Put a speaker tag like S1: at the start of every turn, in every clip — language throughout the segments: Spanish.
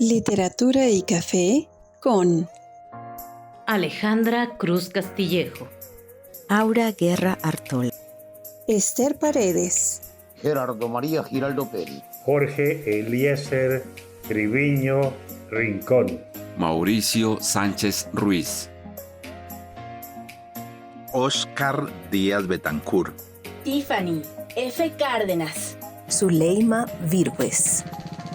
S1: Literatura y café con
S2: Alejandra Cruz Castillejo,
S3: Aura Guerra Artola,
S1: Esther Paredes,
S4: Gerardo María Giraldo Peri,
S5: Jorge Eliezer Triviño Rincón,
S6: Mauricio Sánchez Ruiz,
S7: Oscar Díaz Betancur,
S8: Tiffany F. Cárdenas,
S3: Zuleima Virgües.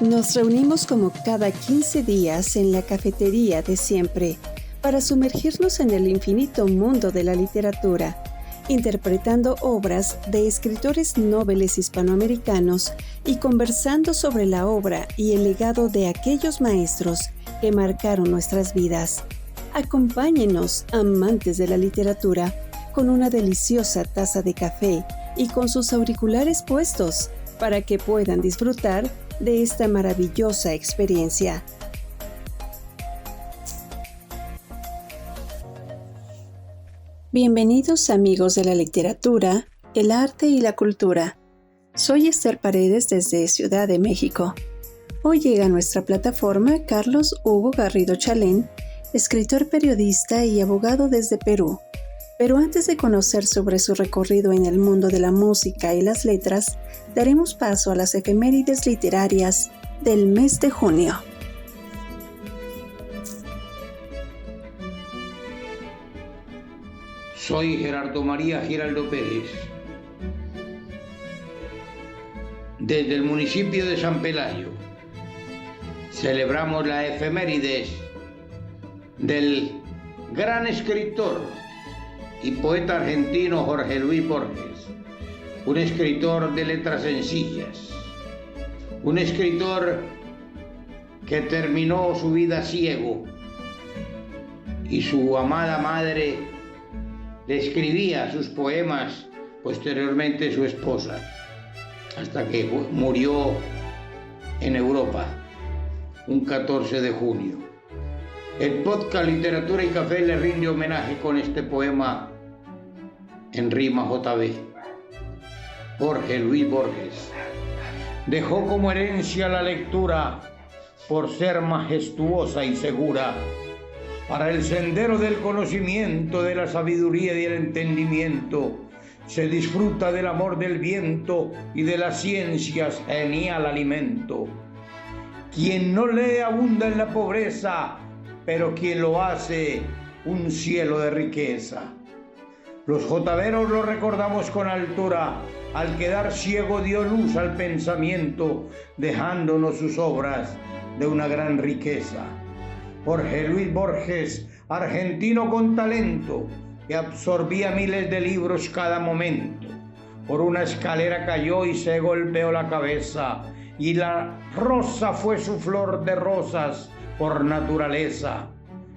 S1: Nos reunimos como cada 15 días en la cafetería de siempre para sumergirnos en el infinito mundo de la literatura, interpretando obras de escritores nobles hispanoamericanos y conversando sobre la obra y el legado de aquellos maestros que marcaron nuestras vidas. Acompáñenos, amantes de la literatura, con una deliciosa taza de café y con sus auriculares puestos para que puedan disfrutar de esta maravillosa experiencia. Bienvenidos amigos de la literatura, el arte y la cultura. Soy Esther Paredes desde Ciudad de México. Hoy llega a nuestra plataforma Carlos Hugo Garrido Chalén, escritor, periodista y abogado desde Perú. Pero antes de conocer sobre su recorrido en el mundo de la música y las letras, daremos paso a las efemérides literarias del mes de junio.
S9: Soy Gerardo María Giraldo Pérez. Desde el municipio de San Pelayo celebramos la efemérides del gran escritor y poeta argentino Jorge Luis Borges, un escritor de letras sencillas, un escritor que terminó su vida ciego y su amada madre le escribía sus poemas, posteriormente su esposa, hasta que murió en Europa, un 14 de junio. El podcast Literatura y Café le rinde homenaje con este poema en rima JB. Jorge Luis Borges dejó como herencia la lectura por ser majestuosa y segura. Para el sendero del conocimiento, de la sabiduría y del entendimiento, se disfruta del amor del viento y de las ciencias, genial alimento. Quien no lee abunda en la pobreza, pero quien lo hace, un cielo de riqueza. Los jotaveros lo recordamos con altura, al quedar ciego dio luz al pensamiento, dejándonos sus obras de una gran riqueza. Jorge Luis Borges, argentino con talento, que absorbía miles de libros cada momento. Por una escalera cayó y se golpeó la cabeza, y la rosa fue su flor de rosas por naturaleza.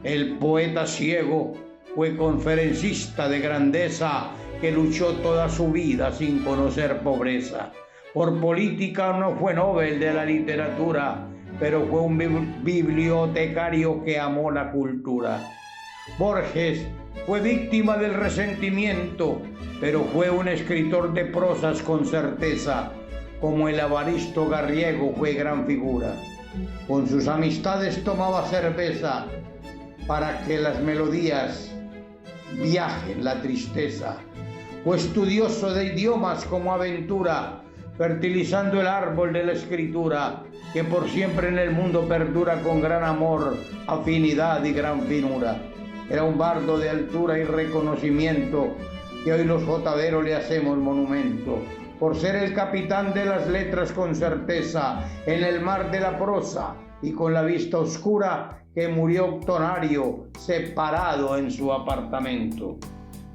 S9: El poeta ciego fue conferencista de grandeza que luchó toda su vida sin conocer pobreza. Por política no fue Nobel de la literatura, pero fue un bibliotecario que amó la cultura. Borges fue víctima del resentimiento, pero fue un escritor de prosas con certeza, como el Evaristo Garriego fue gran figura. Con sus amistades tomaba cerveza para que las melodías viajen la tristeza. Fue estudioso de idiomas como aventura, fertilizando el árbol de la escritura, que por siempre en el mundo perdura con gran amor, afinidad y gran finura. Era un bardo de altura y reconocimiento, que hoy los jotaveros le hacemos monumento, por ser el capitán de las letras con certeza, en el mar de la prosa, y con la vista oscura, que murió octonario, separado en su apartamento.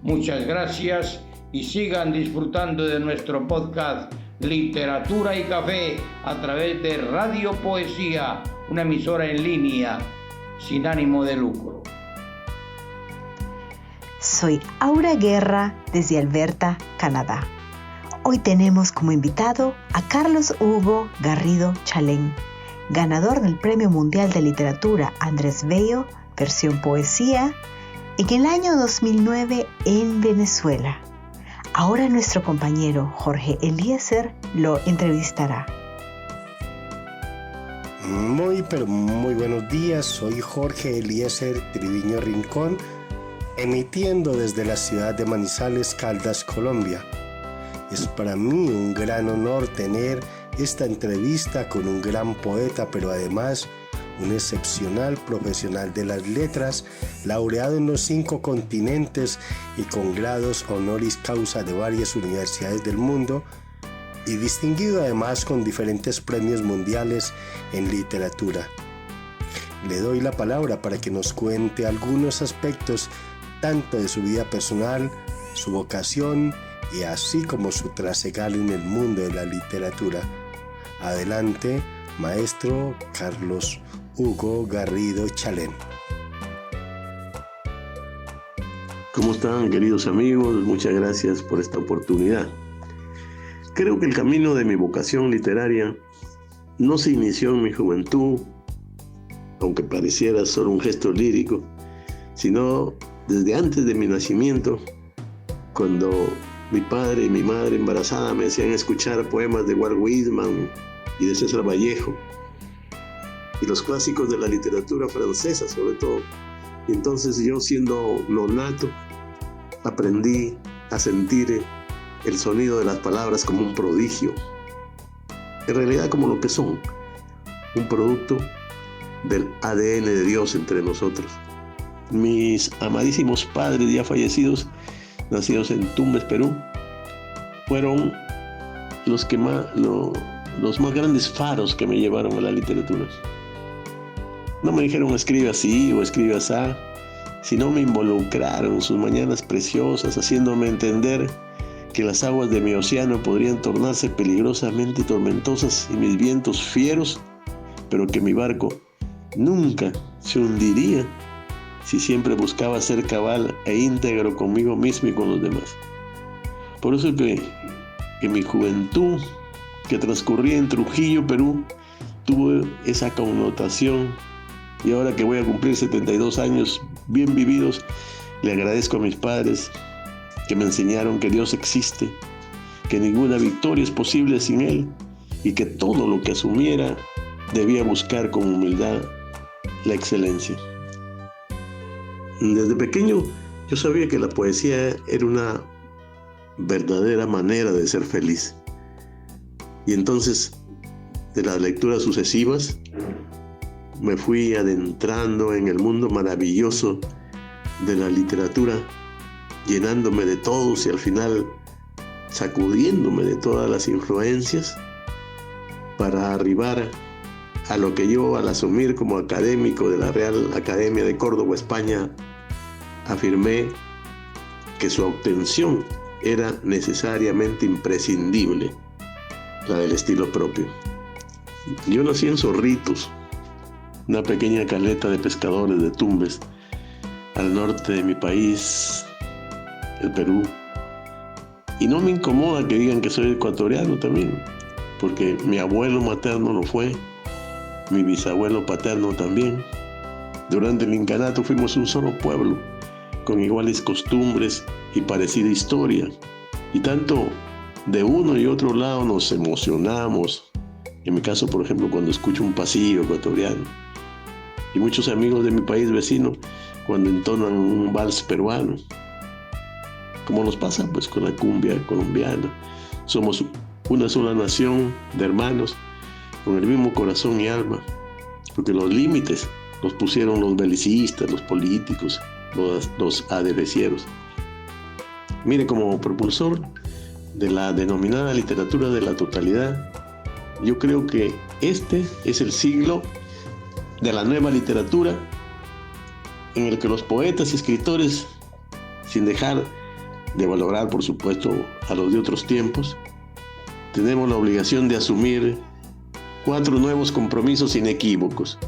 S9: Muchas gracias y sigan disfrutando de nuestro podcast Literatura y Café a través de Radio Poesía, una emisora en línea sin ánimo de lucro.
S3: Soy Aura Guerra desde Alberta, Canadá. Hoy tenemos como invitado a Carlos Hugo Garrido Chalén, ganador del Premio Mundial de Literatura Andrés Bello, versión poesía, en el año 2009 en Venezuela. Ahora nuestro compañero Jorge Eliezer lo entrevistará.
S2: Pero muy buenos días, soy Jorge Eliezer Triviño Rincón, emitiendo desde la ciudad de Manizales, Caldas, Colombia. Es para mí un gran honor tener esta entrevista con un gran poeta, pero además un excepcional profesional de las letras, laureado en los 5 continentes y con grados honoris causa de varias universidades del mundo, y distinguido además con diferentes premios mundiales en literatura. Le doy la palabra para que nos cuente algunos aspectos tanto de su vida personal, su vocación y así como su trasegar en el mundo de la literatura. Adelante, maestro Carlos Hugo Garrido Chalén.
S10: ¿Cómo están, queridos amigos? Muchas gracias por esta oportunidad. Creo que el camino de mi vocación literaria no se inició en mi juventud, aunque pareciera solo un gesto lírico, sino desde antes de mi nacimiento, cuando mi padre y mi madre embarazada me hacían escuchar poemas de Walt Whitman y de César Vallejo, y los clásicos de la literatura francesa sobre todo. Y entonces yo, siendo nonato, aprendí a sentir el sonido de las palabras como un prodigio, en realidad como lo que son, un producto del ADN de Dios entre nosotros. Mis amadísimos padres ya fallecidos, nacidos en Tumbes, Perú, fueron los más grandes faros que me llevaron a la literatura. No me dijeron escribe así o escribe así, sino me involucraron en sus mañanas preciosas, haciéndome entender que las aguas de mi océano podrían tornarse peligrosamente tormentosas y mis vientos fieros, pero que mi barco nunca se hundiría si siempre buscaba ser cabal e íntegro conmigo mismo y con los demás. Por eso que mi juventud, que transcurría en Trujillo, Perú, tuvo esa connotación, y ahora que voy a cumplir 72 años bien vividos, le agradezco a mis padres que me enseñaron que Dios existe, que ninguna victoria es posible sin Él y que todo lo que asumiera debía buscar con humildad la excelencia. Desde pequeño yo sabía que la poesía era una verdadera manera de ser feliz. Y entonces, de las lecturas sucesivas, me fui adentrando en el mundo maravilloso de la literatura, llenándome de todos y al final sacudiéndome de todas las influencias para arribar a lo que yo, al asumir como académico de la Real Academia de Córdoba, España, afirmé que su obtención era necesariamente imprescindible, la del estilo propio. Yo nací en Zorritos, una pequeña caleta de pescadores de Tumbes, al norte de mi país, el Perú. Y no me incomoda que digan que soy ecuatoriano también, porque mi abuelo materno lo fue, mi bisabuelo paterno también. Durante el incanato fuimos un solo pueblo, con iguales costumbres y parecida historia. Y tanto de uno y otro lado nos emocionamos. En mi caso, por ejemplo, cuando escucho un pasillo ecuatoriano. Y muchos amigos de mi país vecino cuando entonan un vals peruano. Como nos pasa pues con la cumbia colombiana. Somos una sola nación de hermanos con el mismo corazón y alma, porque los límites los pusieron los belicistas, los políticos, los aderecieros. Mire, como propulsor de la denominada literatura de la totalidad, yo creo que este es el siglo de la nueva literatura, en el que los poetas y escritores, sin dejar de valorar, por supuesto, a los de otros tiempos, tenemos la obligación de asumir 4 nuevos compromisos inequívocos.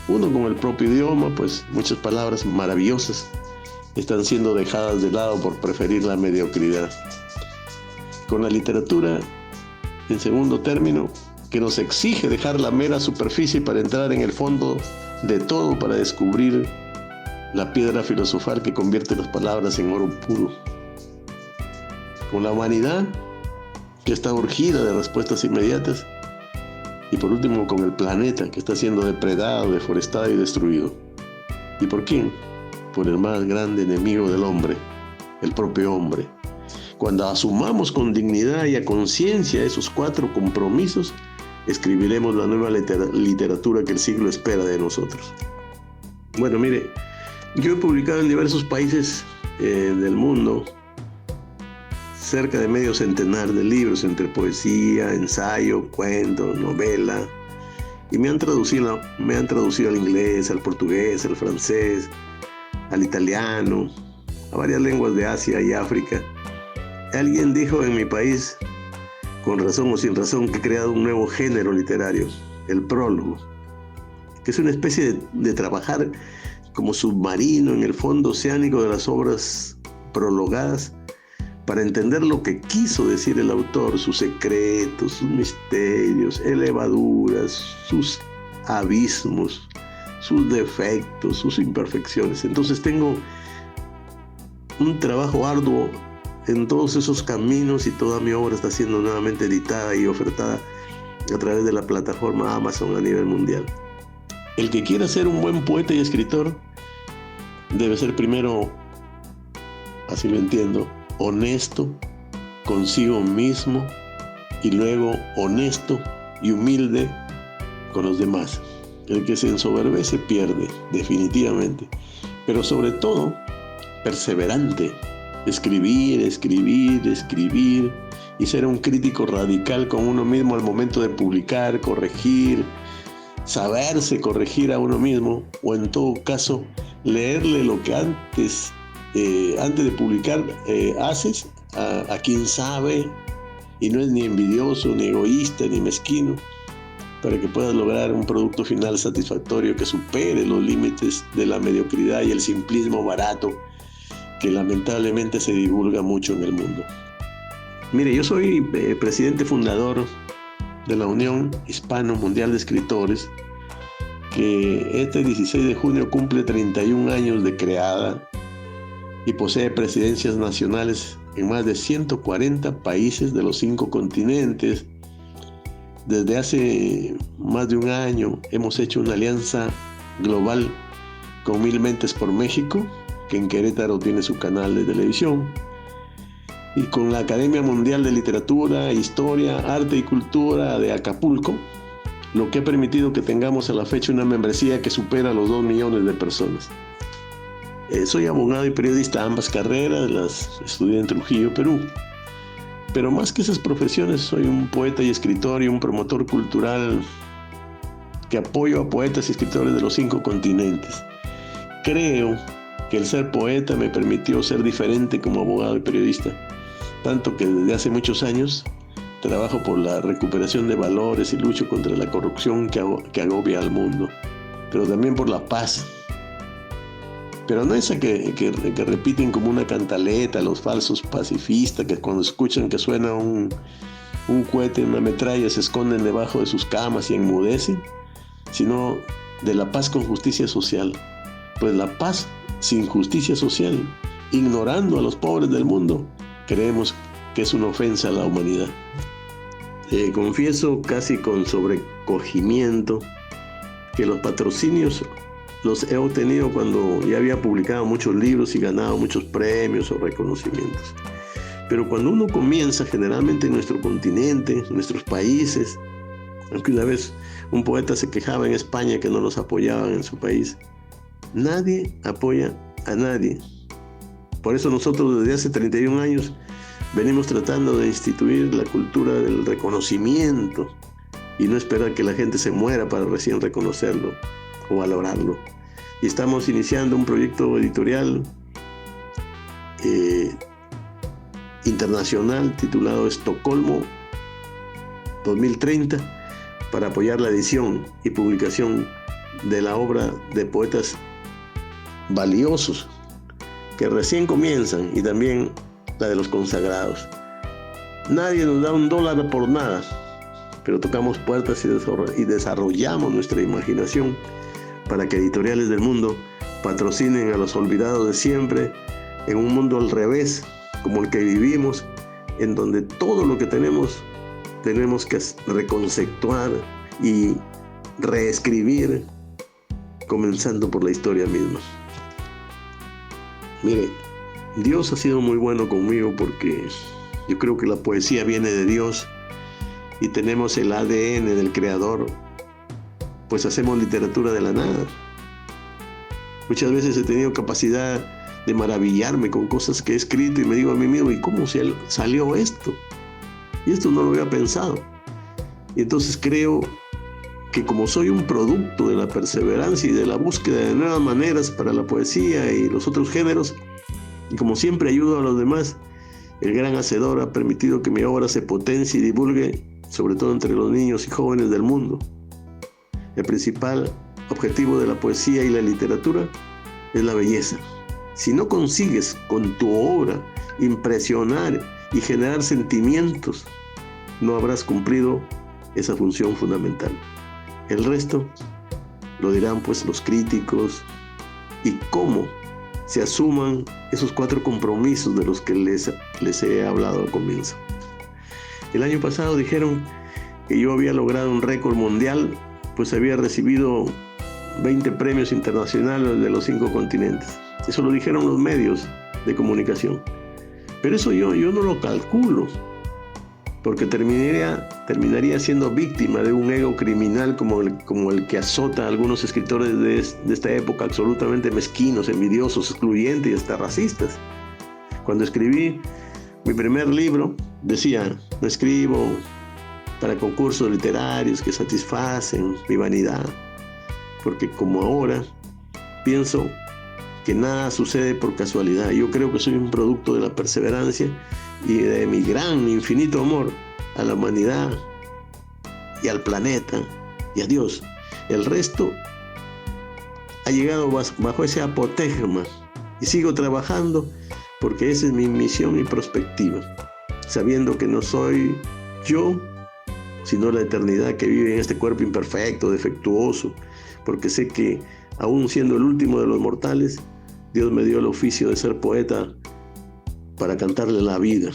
S10: Uno, con el propio idioma, pues muchas palabras maravillosas están siendo dejadas de lado por preferir la mediocridad. Con la literatura, en segundo término, que nos exige dejar la mera superficie para entrar en el fondo de todo, para descubrir la piedra filosofal que convierte las palabras en oro puro. Con la humanidad, que está urgida de respuestas inmediatas, Y por último, con el planeta que está siendo depredado, deforestado y destruido. ¿Y por quién? Por el más grande enemigo del hombre, el propio hombre. Cuando asumamos con dignidad y a conciencia esos 4 compromisos, escribiremos la nueva literatura que el siglo espera de nosotros. Bueno, mire, yo he publicado en diversos países del mundo cerca de medio centenar de libros entre poesía, ensayo, cuento, novela, y me han traducido al inglés, al portugués, al francés, al italiano, a varias lenguas de Asia y África. Alguien dijo en mi país, con razón o sin razón, que he creado un nuevo género literario, el prólogo, que es una especie de trabajar como submarino en el fondo oceánico de las obras prologadas para entender lo que quiso decir el autor, sus secretos, sus misterios, elevaduras, sus abismos, sus defectos, sus imperfecciones. Entonces tengo un trabajo arduo en todos esos caminos y toda mi obra está siendo nuevamente editada y ofertada a través de la plataforma Amazon a nivel mundial. El que quiera ser un buen poeta y escritor debe ser primero, así lo entiendo, honesto consigo mismo y luego honesto y humilde con los demás. El que se ensoberbece pierde, definitivamente, pero sobre todo perseverante. Escribir y ser un crítico radical con uno mismo al momento de publicar, corregir, saberse corregir a uno mismo, o en todo caso leerle lo que antes de publicar haces a quien sabe y no es ni envidioso, ni egoísta, ni mezquino, para que puedas lograr un producto final satisfactorio que supere los límites de la mediocridad y el simplismo barato que lamentablemente se divulga mucho en el mundo. Mire, yo soy presidente fundador de la Unión Hispano Mundial de Escritores, que este 16 de junio cumple 31 años de creada y posee presidencias nacionales en más de 140 países de los 5 continentes. Desde hace más de un año hemos hecho una alianza global con 1000 Mentes por México, que en Querétaro tiene su canal de televisión, y con la Academia Mundial de Literatura, Historia, Arte y Cultura de Acapulco, lo que ha permitido que tengamos a la fecha una membresía que supera los 2 millones de personas. Soy abogado y periodista, ambas carreras las estudié en Trujillo, Perú. Pero más que esas profesiones, soy un poeta y escritor y un promotor cultural que apoyo a poetas y escritores de los 5 continentes. Creo que el ser poeta me permitió ser diferente como abogado y periodista, tanto que desde hace muchos años trabajo por la recuperación de valores y lucho contra la corrupción que agobia al mundo, pero también por la paz. Pero no esa que repiten como una cantaleta los falsos pacifistas, que cuando escuchan que suena un cohete, una metralla, se esconden debajo de sus camas y enmudecen, sino de la paz con justicia social. Pues la paz sin justicia social, ignorando a los pobres del mundo, creemos que es una ofensa a la humanidad. Confieso casi con sobrecogimiento que los patrocinios los he obtenido cuando ya había publicado muchos libros y ganado muchos premios o reconocimientos. Pero cuando uno comienza, generalmente en nuestro continente, en nuestros países, aunque una vez un poeta se quejaba en España que no los apoyaban en su país, nadie apoya a nadie. Por eso nosotros desde hace 31 años venimos tratando de instituir la cultura del reconocimiento y no esperar que la gente se muera para recién reconocerlo o valorarlo. Y estamos iniciando un proyecto editorial internacional titulado Estocolmo 2030 para apoyar la edición y publicación de la obra de poetas valiosos que recién comienzan y también la de los consagrados. Nadie nos da $1 por nada, pero tocamos puertas y desarrollamos nuestra imaginación para que editoriales del mundo patrocinen a los olvidados de siempre en un mundo al revés como el que vivimos, en donde todo lo que tenemos que reconceptuar y reescribir, comenzando por la historia misma. Mire, Dios ha sido muy bueno conmigo porque yo creo que la poesía viene de Dios y tenemos el ADN del Creador, pues hacemos literatura de la nada. Muchas veces he tenido capacidad de maravillarme con cosas que he escrito y me digo a mí mismo, ¿y cómo salió esto? Y esto no lo había pensado. Y entonces creo que como soy un producto de la perseverancia y de la búsqueda de nuevas maneras para la poesía y los otros géneros, y como siempre ayudo a los demás, el gran hacedor ha permitido que mi obra se potencie y divulgue, sobre todo entre los niños y jóvenes del mundo. El principal objetivo de la poesía y la literatura es la belleza. Si no consigues con tu obra impresionar y generar sentimientos, no habrás cumplido esa función fundamental. El resto lo dirán pues los críticos y cómo se asuman esos 4 compromisos de los que les he hablado al comienzo. El año pasado dijeron que yo había logrado un récord mundial, pues había recibido 20 premios internacionales de los 5 continentes. Eso lo dijeron los medios de comunicación. Pero eso yo no lo calculo, porque terminaría siendo víctima de un ego criminal como el que azota a algunos escritores de esta época, absolutamente mezquinos, envidiosos, excluyentes y hasta racistas. Cuando escribí mi primer libro, decía, no escribo para concursos literarios que satisfacen mi vanidad, porque como ahora pienso que nada sucede por casualidad. Yo creo que soy un producto de la perseverancia y de mi gran, infinito amor a la humanidad y al planeta y a Dios. El resto ha llegado bajo ese apotegma y sigo trabajando porque esa es mi misión y perspectiva, sabiendo que no soy yo, sino la eternidad que vive en este cuerpo imperfecto, defectuoso, porque sé que aún siendo el último de los mortales, Dios me dio el oficio de ser poeta para cantarle la vida,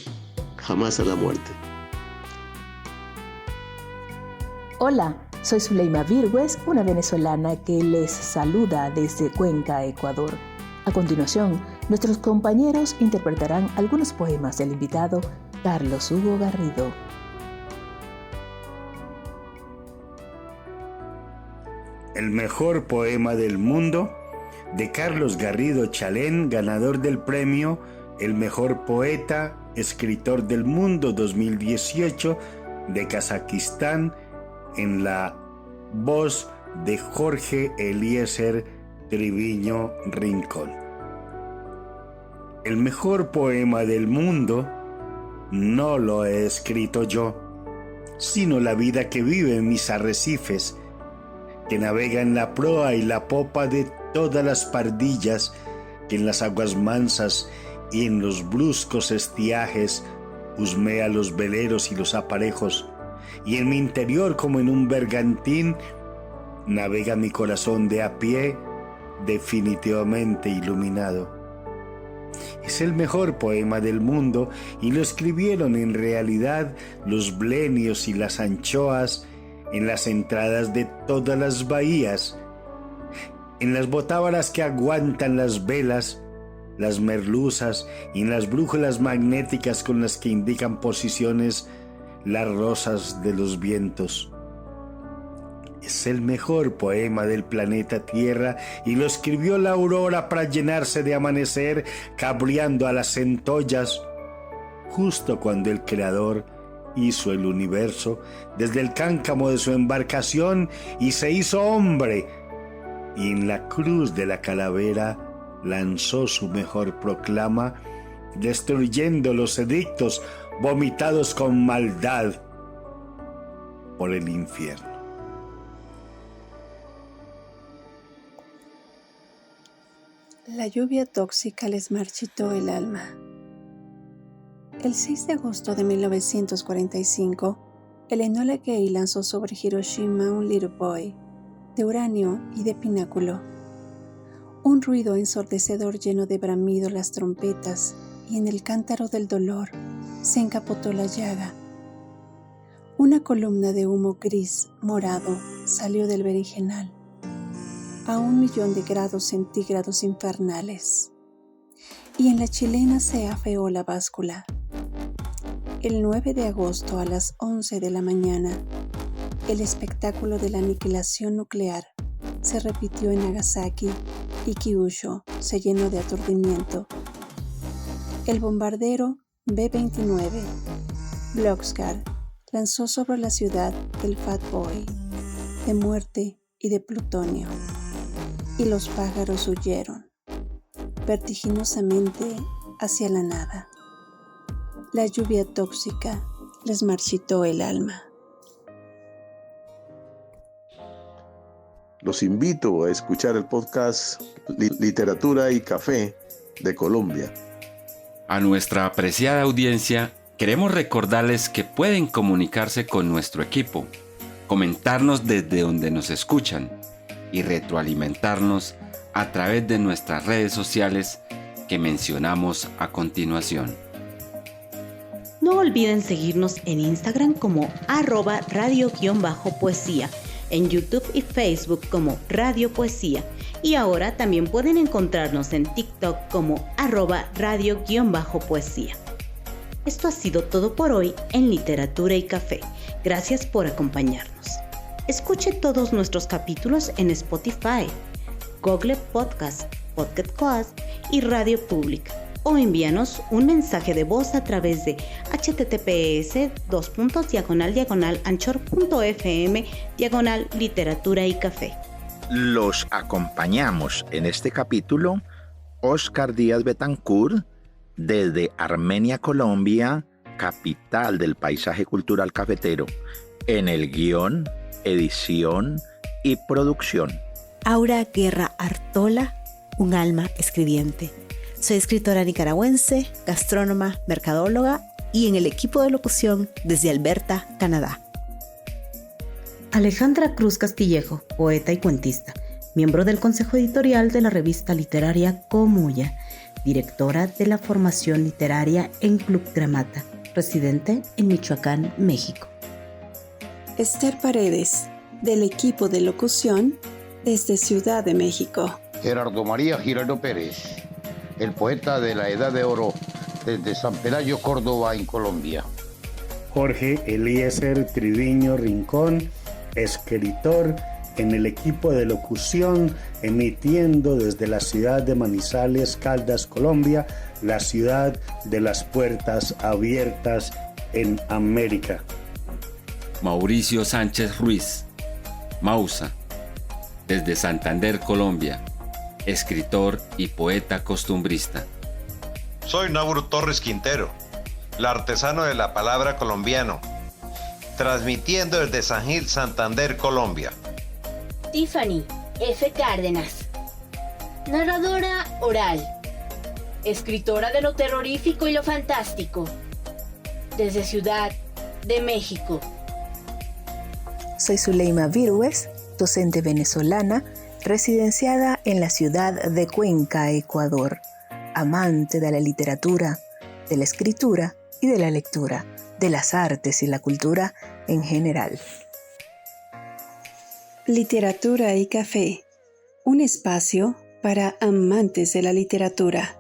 S10: jamás a la muerte.
S11: Hola, soy Zuleima Virgües, una venezolana que les saluda desde Cuenca, Ecuador. A continuación, nuestros compañeros interpretarán algunos poemas del invitado Carlos Hugo Garrido.
S5: El mejor poema del mundo, de Carlos Garrido Chalén, ganador del premio El Mejor Poeta, Escritor del Mundo 2018 de Kazajistán, en la voz de Jorge Eliezer Triviño Rincón. El mejor poema del mundo no lo he escrito yo, sino la vida que vive en mis arrecifes, que navega en la proa y la popa de todas las pardillas que en las aguas mansas y en los bruscos estiajes husmea los veleros y los aparejos, y en mi interior como en un bergantín navega mi corazón de a pie, definitivamente iluminado. Es el mejor poema del mundo y lo escribieron en realidad los blenios y las anchoas en las entradas de todas las bahías, en las botávaras que aguantan las velas, las merluzas y en las brújulas magnéticas con las que indican posiciones las rosas de los vientos. Es el mejor poema del planeta Tierra y lo escribió la aurora para llenarse de amanecer, cabreando a las centollas, justo cuando el Creador hizo el universo desde el cáncamo de su embarcación y se hizo hombre, y en la cruz de la calavera lanzó su mejor proclama, destruyendo los edictos vomitados con maldad por el infierno.
S1: La lluvia tóxica les marchitó el alma. El 6 de agosto de 1945, el Enola Gay lanzó sobre Hiroshima un Little Boy, de uranio y de pináculo. Un ruido ensordecedor llenó de bramido las trompetas y en el cántaro del dolor se encapotó la llaga. Una columna de humo gris morado salió del berenjenal a 1.000.000 de grados centígrados infernales, y en la chilena se afeó la báscula. El 9 de agosto a las 11 de la mañana, el espectáculo de la aniquilación nuclear se repitió en Nagasaki y Kyushu se llenó de aturdimiento. El bombardero B-29 Blockscar lanzó sobre la ciudad el Fat Boy de muerte y de plutonio, y los pájaros huyeron vertiginosamente hacia la nada. La lluvia tóxica les marchitó el alma.
S10: Los invito a escuchar el podcast Literatura y Café de Colombia.
S6: A nuestra apreciada audiencia, queremos recordarles que pueden comunicarse con nuestro equipo, comentarnos desde donde nos escuchan y retroalimentarnos a través de nuestras redes sociales que mencionamos a continuación.
S12: No olviden seguirnos en Instagram como @radio_poesía, en YouTube y Facebook como Radio Poesía, y ahora también pueden encontrarnos en TikTok como @radio_poesía. Esto ha sido todo por hoy en Literatura y Café. Gracias por acompañarnos. Escuche todos nuestros capítulos en Spotify, Google Podcast, Pocket Cast y Radio Pública, o envíanos un mensaje de voz a través de https://anchor.fm/literatura y café.
S7: Los acompañamos en este capítulo Óscar Díaz Betancourt desde Armenia, Colombia, capital del paisaje cultural cafetero, en el guión, edición y producción.
S13: Aura Guerra Artola, un alma escribiente. Soy escritora nicaragüense, gastrónoma, mercadóloga y en el equipo de locución desde Alberta, Canadá.
S12: Alejandra Cruz Castillejo, poeta y cuentista, miembro del consejo editorial de la revista literaria Comuya, directora de la formación literaria en Club Gramata, residente en Michoacán, México.
S1: Esther Paredes, del equipo de locución desde Ciudad de México.
S4: Gerardo María Giraldo Pérez, el poeta de la Edad de Oro, desde San Pelayo, Córdoba, en Colombia.
S5: Jorge Eliezer Triviño Rincón, escritor en el equipo de locución, emitiendo desde la ciudad de Manizales, Caldas, Colombia, la ciudad de las puertas abiertas en América.
S6: Mauricio Sánchez Ruiz, Mausa, desde Santander, Colombia, escritor y poeta costumbrista.
S14: Soy Nauro Torres Quintero, el artesano de la palabra colombiano, transmitiendo desde San Gil, Santander, Colombia.
S8: Tiffany F. Cárdenas, narradora oral, escritora de lo terrorífico y lo fantástico, desde Ciudad de México.
S11: Soy Zuleima Virgües, docente venezolana, residenciada en la ciudad de Cuenca, Ecuador, amante de la literatura, de la escritura y de la lectura, de las artes y la cultura en general.
S1: Literatura y Café, un espacio para amantes de la literatura.